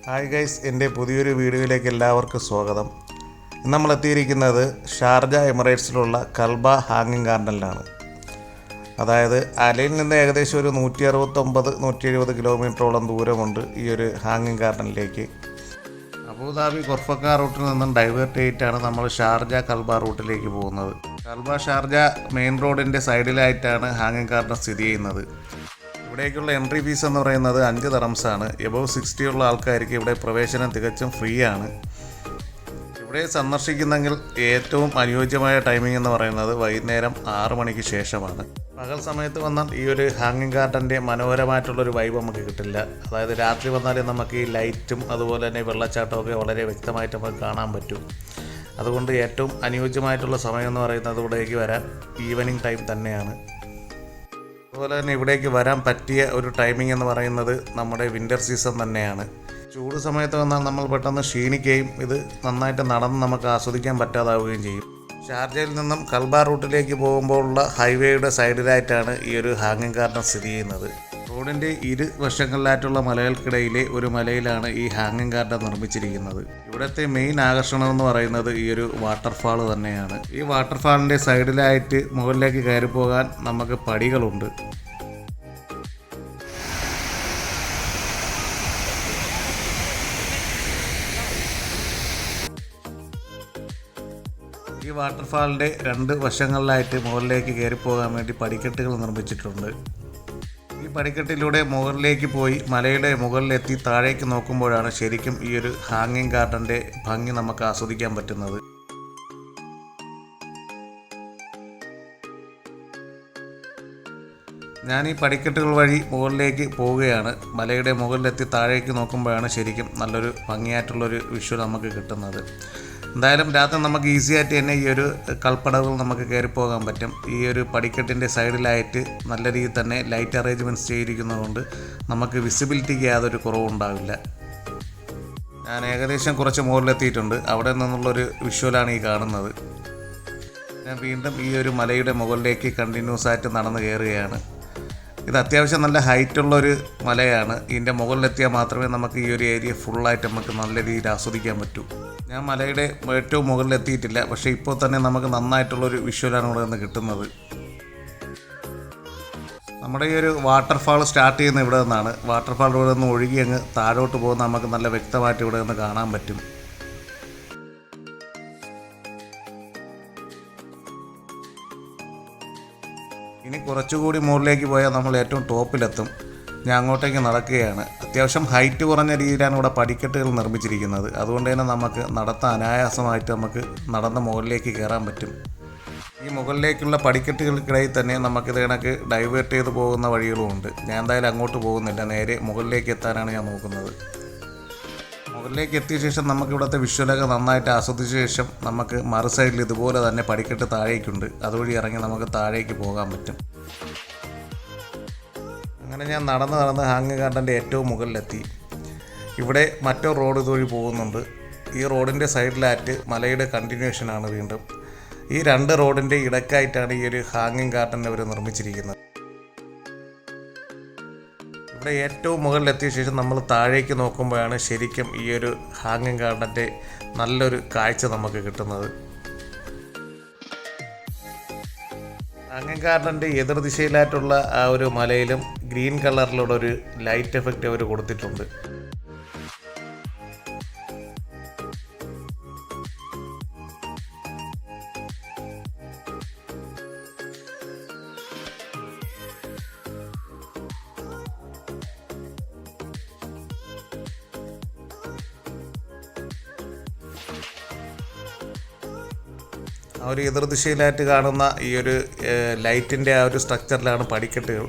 Hi guys, എൻ്റെ പുതിയൊരു വീഡിയോയിലേക്ക് എല്ലാവർക്കും സ്വാഗതം. ഇന്ന് നമ്മൾ എത്തിയിരിക്കുന്നത് ഷാർജ എമിറേറ്റ്സിലുള്ള കൽബ ഹാങ്ങിങ് ഗാർഡനിലാണ്. അതായത് അലയിൽ നിന്ന് ഏകദേശം ഒരു 169-170 കിലോമീറ്ററോളം ദൂരമുണ്ട് ഈ ഒരു ഹാങ്ങിങ് ഗാർഡനിലേക്ക്. അബുദാബി കൊർഫക്ക റൂട്ടിൽ നിന്നും ഡൈവേർട്ട് ചെയ്തിട്ടാണ് നമ്മൾ ഷാർജ കൽബ റൂട്ടിലേക്ക് പോകുന്നത്. കൽബ ഷാർജ മെയിൻ റോഡിൻ്റെ സൈഡിലായിട്ടാണ് ഹാങ്ങിങ് ഗാർഡൻ സ്ഥിതി ചെയ്യുന്നത്. ഇവിടേക്കുള്ള എൻട്രി ഫീസ് എന്ന് പറയുന്നത് 5 ദിർഹംസാണ്. എബവ് 60 ഉള്ള ആൾക്കാർക്ക് ഇവിടെ പ്രവേശനം തികച്ചും ഫ്രീ ആണ്. ഇവിടെ സന്ദർശിക്കുന്നെങ്കിൽ ഏറ്റവും അനുയോജ്യമായ ടൈമിംഗ് എന്ന് പറയുന്നത് വൈകുന്നേരം 6 മണിക്ക് ശേഷമാണ്. പകൽ സമയത്ത് വന്നാൽ ഈ ഒരു ഹാങ്ങിങ് ഗാർഡൻ്റെ മനോഹരമായിട്ടുള്ളൊരു വൈബ് നമുക്ക് കിട്ടില്ല. അതായത് രാത്രി വന്നാലേ നമുക്ക് ഈ ലൈറ്റും അതുപോലെ തന്നെ വെള്ളച്ചാട്ടമൊക്കെ വളരെ വ്യക്തമായിട്ട് നമുക്ക് കാണാൻ പറ്റും. അതുകൊണ്ട് ഏറ്റവും അനുയോജ്യമായിട്ടുള്ള സമയം എന്ന് പറയുന്നത് ഇവിടേക്ക് വരാൻ ഈവനിങ് ടൈം തന്നെയാണ്. അതുപോലെ തന്നെ ഇവിടേക്ക് വരാൻ പറ്റിയ ഒരു ടൈമിംഗ് എന്ന് പറയുന്നത് നമ്മുടെ വിൻ്റർ സീസൺ തന്നെയാണ്. ചൂട് സമയത്ത് വന്നാൽ നമ്മൾ പെട്ടെന്ന് ക്ഷീണിക്കുകയും ഇത് നന്നായിട്ട് നടന്ന് നമുക്ക് ആസ്വദിക്കാൻ പറ്റാതാവുകയും ചെയ്യും. ഷാർജയിൽ നിന്നും കൽബ റൂട്ടിലേക്ക് പോകുമ്പോഴുള്ള ഹൈവേയുടെ സൈഡിലായിട്ടാണ് ഈ ഒരു ഹാങ്ങിങ് ഗാർഡൻ സ്ഥിതി ചെയ്യുന്നത്. റോഡിൻ്റെ ഇരുവശങ്ങളിലായിട്ടുള്ള മലകൾക്കിടയിലെ ഒരു മലയിലാണ് ഈ ഹാങ്ങിങ് ഗാർഡൻ നിർമ്മിച്ചിരിക്കുന്നത്. ഇവിടുത്തെ മെയിൻ ആകർഷണം എന്ന് പറയുന്നത് ഈ ഒരു വാട്ടർഫാൾ തന്നെയാണ്. ഈ വാട്ടർഫാളിൻ്റെ സൈഡിലായിട്ട് മുകളിലേക്ക് കയറി പോകാൻ നമുക്ക് പടികളുണ്ട്. ഈ വാട്ടർഫാളിൻ്റെ 2 വശങ്ങളിലായിട്ട് മുകളിലേക്ക് കയറി പോകാൻ വേണ്ടി പടിക്കെട്ടുകൾ നിർമ്മിച്ചിട്ടുണ്ട്. ഈ പടിക്കെട്ടിലൂടെ മുകളിലേക്ക് പോയി മലയുടെ മുകളിലെത്തി താഴേക്ക് നോക്കുമ്പോഴാണ് ശരിക്കും ഈ ഒരു ഹാങ്ങിങ് ഗാർഡൻ്റെ ഭംഗി നമുക്ക് ആസ്വദിക്കാൻ പറ്റുന്നത്. ഞാൻ ഈ പടിക്കെട്ടുകൾ വഴി മുകളിലേക്ക് പോവുകയാണ്. മലയുടെ മുകളിലെത്തി താഴേക്ക് നോക്കുമ്പോഴാണ് ശരിക്കും നല്ലൊരു ഭംഗിയായിട്ടുള്ളൊരു വിഷ്വൽ നമുക്ക് കിട്ടുന്നത്. എന്തായാലും രാത്രി നമുക്ക് ഈസി ആയിട്ട് തന്നെ ഈ ഒരു കൽപ്പടകൾ നമുക്ക് കയറിപ്പോകാൻ പറ്റും. ഈ ഒരു പടിക്കെട്ടിൻ്റെ സൈഡിലായിട്ട് നല്ല രീതിയിൽ തന്നെ ലൈറ്റ് അറേഞ്ച്മെൻറ്റ്സ് ചെയ്തിരിക്കുന്നതുകൊണ്ട് നമുക്ക് വിസിബിലിറ്റിക്ക് യാതൊരു കുറവുണ്ടാവില്ല. ഞാൻ ഏകദേശം കുറച്ച് മുകളിലെത്തിയിട്ടുണ്ട്. അവിടെ നിന്നുള്ളൊരു വിഷ്വലാണ് ഈ കാണുന്നത്. ഞാൻ വീണ്ടും ഈ ഒരു മലയുടെ മുകളിലേക്ക് കണ്ടിന്യൂസ് ആയിട്ട് നടന്ന് കയറുകയാണ്. ഇത് അത്യാവശ്യം നല്ല ഹൈറ്റുള്ളൊരു മലയാണ്. ഇതിൻ്റെ മുകളിലെത്തിയാൽ മാത്രമേ നമുക്ക് ഈ ഒരു ഏരിയ ഫുള്ളായിട്ട് നമുക്ക് നല്ല രീതിയിൽ ആസ്വദിക്കാൻ പറ്റൂ. ഞാൻ മലയുടെ ഏറ്റവും മുകളിലെത്തിയിട്ടില്ല, പക്ഷേ ഇപ്പോൾ തന്നെ നമുക്ക് നന്നായിട്ടുള്ളൊരു വിഷ്വലാണ് ഇവിടെ നിന്ന് കിട്ടുന്നത്. നമ്മുടെ ഈ ഒരു വാട്ടർഫാൾ സ്റ്റാർട്ട് ചെയ്യുന്ന ഇവിടെ നിന്നാണ്. വാട്ടർഫാൾ ഇവിടെ നിന്ന് ഒഴുകി അങ്ങ് താഴോട്ട് പോകുന്ന നമുക്ക് നല്ല വ്യക്തമായിട്ട് ഇവിടെ നിന്ന് കാണാൻ പറ്റും. ഇനി കുറച്ചുകൂടി മുകളിലേക്ക് പോയാൽ നമ്മൾ ഏറ്റവും ടോപ്പിലെത്തും. ഞാൻ അങ്ങോട്ടേക്ക് നടക്കുകയാണ്. അത്യാവശ്യം ഹൈറ്റ് കുറഞ്ഞ രീതിയിലാണ് ഇവിടെ പടിക്കെട്ടുകൾ നിർമ്മിച്ചിരിക്കുന്നത്. അതുകൊണ്ട് തന്നെ നമുക്ക് നടത്താൻ അനായാസമായിട്ട് നമുക്ക് നടന്ന് മുകളിലേക്ക് കയറാൻ പറ്റും. ഈ മുകളിലേക്കുള്ള പടിക്കെട്ടുകൾക്കിടയിൽ തന്നെ നമുക്കിത് കണക്ക് ഡൈവേർട്ട് ചെയ്ത് പോകുന്ന വഴികളുമുണ്ട്. ഞാൻ എന്തായാലും അങ്ങോട്ട് പോകുന്നില്ല, നേരെ മുകളിലേക്ക് എത്താനാണ് ഞാൻ നോക്കുന്നത്. മുകളിലേക്ക് എത്തിയ ശേഷം നമുക്ക് ഇവിടുത്തെ വിഷ്വലൊക്കെ നന്നായിട്ട് ആസ്വദിച്ച ശേഷം നമുക്ക് മറു സൈഡിൽ ഇതുപോലെ തന്നെ പടിക്കെട്ട് താഴേക്കുണ്ട്. അതുവഴി ഇറങ്ങി നമുക്ക് താഴേക്ക് പോകാൻ പറ്റും. അങ്ങനെ ഞാൻ നടന്ന് ഹാങ്ങിങ് ഗാർഡൻ്റെ ഏറ്റവും മുകളിലെത്തി. ഇവിടെ മറ്റൊരു റോഡ് ഇതുവഴി പോകുന്നുണ്ട്. ഈ റോഡിൻ്റെ സൈഡിലായിട്ട് മലയുടെ കണ്ടിന്യൂഷനാണ് വീണ്ടും. ഈ 2 റോഡിൻ്റെ ഇടയ്ക്കായിട്ടാണ് ഈ ഒരു ഹാങ്ങിങ് ഗാർഡൻ അവർ നിർമ്മിച്ചിരിക്കുന്നത്. ഇവിടെ ഏറ്റവും മുകളിലെത്തിയ ശേഷം നമ്മൾ താഴേക്ക് നോക്കുമ്പോഴാണ് ശരിക്കും ഈ ഒരു ഹാങ്ങിങ് ഗാർഡൻ്റെ നല്ലൊരു കാഴ്ച നമുക്ക് കിട്ടുന്നത്. ഹാങ്ങിങ് ഗാർഡൻ്റെ എതിർദിശയിലായിട്ടുള്ള ആ ഒരു മലയിലും ഗ്രീൻ കളറിലുള്ള ഒരു ലൈറ്റ് എഫക്റ്റ് അവർ കൊടുത്തിട്ടുണ്ട്. ആ ഒരു എതിർദിശയിലായിട്ട് കാണുന്ന ഈ ഒരു ലൈറ്റിൻ്റെ ആ ഒരു സ്ട്രക്ചറിലാണ് പടിക്കെട്ടുകൾ.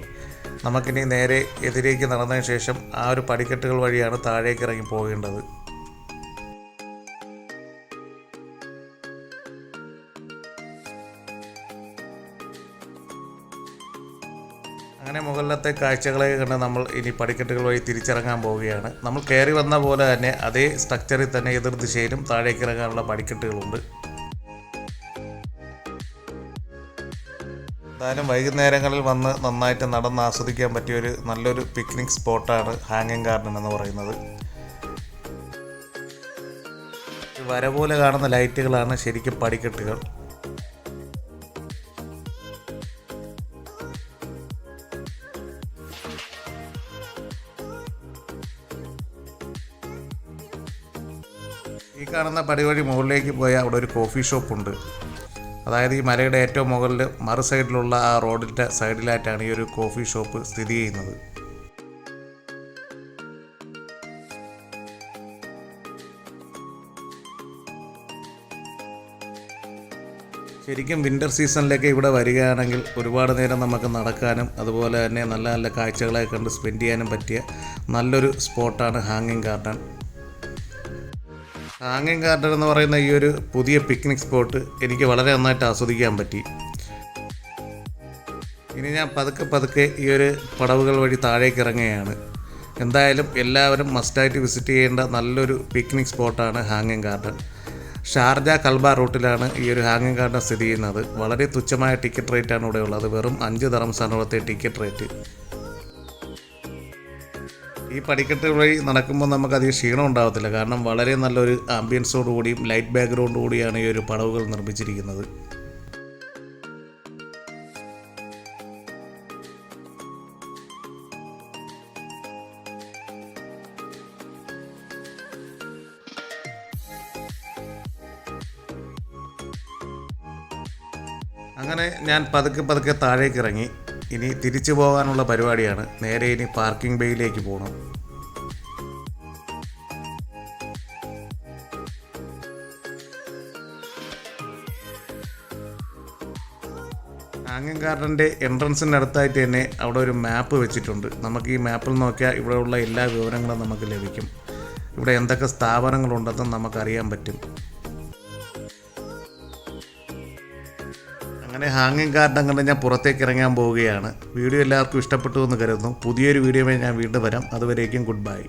നമുക്കിനി നേരെ എതിരേക്ക് നടന്നതിന് ശേഷം ആ ഒരു പടിക്കെട്ടുകൾ വഴിയാണ് താഴേക്ക് ഇറങ്ങി പോകേണ്ടത്. അങ്ങനെ മുകളിലത്തെ കാഴ്ചകളൊക്കെ കണ്ട് നമ്മൾ ഇനി പടിക്കെട്ടുകൾ വഴി തിരിച്ചിറങ്ങാൻ പോവുകയാണ്. നമ്മൾ കയറി വന്ന പോലെ തന്നെ അതേ സ്ട്രക്ചറിൽ തന്നെ എതിർദിശയിലും താഴേക്ക് ഇറങ്ങാനുള്ള പടിക്കെട്ടുകളുണ്ട്. എന്തായാലും വൈകുന്നേരങ്ങളിൽ വന്ന് നന്നായിട്ട് നടന്ന് ആസ്വദിക്കാൻ പറ്റിയൊരു നല്ലൊരു പിക്നിക് സ്പോട്ടാണ് ഹാങ്ങിങ് ഗാർഡൻ എന്ന് പറയുന്നത്. വര പോലെ കാണുന്ന ലൈറ്റുകളാണ് ശരിക്കും പടിക്കെട്ടുകൾ. ഈ കാണുന്ന പടിവഴി മുകളിലേക്ക് പോയാൽ അവിടെ ഒരു കോഫി ഷോപ്പുണ്ട്. അതായത് ഈ മലയുടെ ഏറ്റവും മുകളിൽ മറു സൈഡിലുള്ള ആ റോഡിൻ്റെ സൈഡിലായിട്ടാണ് ഈ ഒരു കോഫി ഷോപ്പ് സ്ഥിതി ചെയ്യുന്നത്. ശരിക്കും വിൻ്റർ സീസണിലേക്ക് ഇവിടെ വരികയാണെങ്കിൽ ഒരുപാട് നേരം നമുക്ക് നടക്കാനും അതുപോലെ തന്നെ നല്ല നല്ല കാഴ്ചകളെ കണ്ട് സ്പെൻഡ് ചെയ്യാനും പറ്റിയ നല്ലൊരു സ്പോട്ടാണ് ഹാങ്ങിങ് ഗാർഡൻ. ഹാങ്ങിങ് ഗാർഡൻ എന്ന് പറയുന്ന ഈ ഒരു പുതിയ പിക്നിക് സ്പോട്ട് എനിക്ക് വളരെ നന്നായിട്ട് ആസ്വദിക്കാൻ പറ്റി. ഇനി ഞാൻ പതുക്കെ ഈ ഒരു പടവുകൾ വഴി താഴേക്ക് ഇറങ്ങുകയാണ്. എന്തായാലും എല്ലാവരും മസ്റ്റായിട്ട് വിസിറ്റ് ചെയ്യേണ്ട നല്ലൊരു പിക്നിക് സ്പോട്ടാണ് ഹാങ്ങിങ് ഗാർഡൻ. ഷാർജ കൽബ റൂട്ടിലാണ് ഈ ഒരു ഹാങ്ങിങ് ഗാർഡൻ സ്ഥിതി ചെയ്യുന്നത്. വളരെ തുച്ഛമായ ടിക്കറ്റ് റേറ്റാണ് ഇവിടെ ഉള്ളത്. വെറും 5 ദിർഹംസാണ് ഇവിടുത്തെ ടിക്കറ്റ് റേറ്റ്. ഈ പടിക്കെട്ട് വഴി നടക്കുമ്പോൾ നമുക്കധികം ക്ഷീണം ഉണ്ടാകത്തില്ല. കാരണം വളരെ നല്ലൊരു ആംബിയൻസോടുകൂടിയും ലൈറ്റ് ബാക്ക്ഗ്രൗണ്ട് കൂടിയാണ് ഈ ഒരു പടവുകൾ നിർമ്മിച്ചിരിക്കുന്നത്. അങ്ങനെ ഞാൻ പതുക്കെ താഴേക്ക് ഇറങ്ങി. ഇനി തിരിച്ചു പോകാനുള്ള പരിപാടിയാണ്. നേരെ ഇനി പാർക്കിംഗ് ബേയിലേക്ക് പോകണം. ഹാങ്ങിങ് ഗാർഡൻ്റെ എൻട്രൻസിൻ്റെ അടുത്തായിട്ട് തന്നെ അവിടെ ഒരു മാപ്പ് വെച്ചിട്ടുണ്ട്. നമുക്ക് ഈ മാപ്പിൽ നോക്കിയാൽ ഇവിടെയുള്ള എല്ലാ വിവരങ്ങളും നമുക്ക് ലഭിക്കും. ഇവിടെ എന്തൊക്കെ സ്ഥാപനങ്ങളുണ്ടെന്നും നമുക്കറിയാൻ പറ്റും. അങ്ങനെ ഹാങ്ങിങ് ഗാർഡൻ കണ്ട് ഞാൻ പുറത്തേക്ക് ഇറങ്ങാൻ പോവുകയാണ്. വീഡിയോ എല്ലാവർക്കും ഇഷ്ടപ്പെട്ടു എന്ന് കരുതുന്നു. പുതിയൊരു വീഡിയോയുമായി ഞാൻ വീണ്ടും വരാം. അതുവരേക്കും ഗുഡ് ബൈ.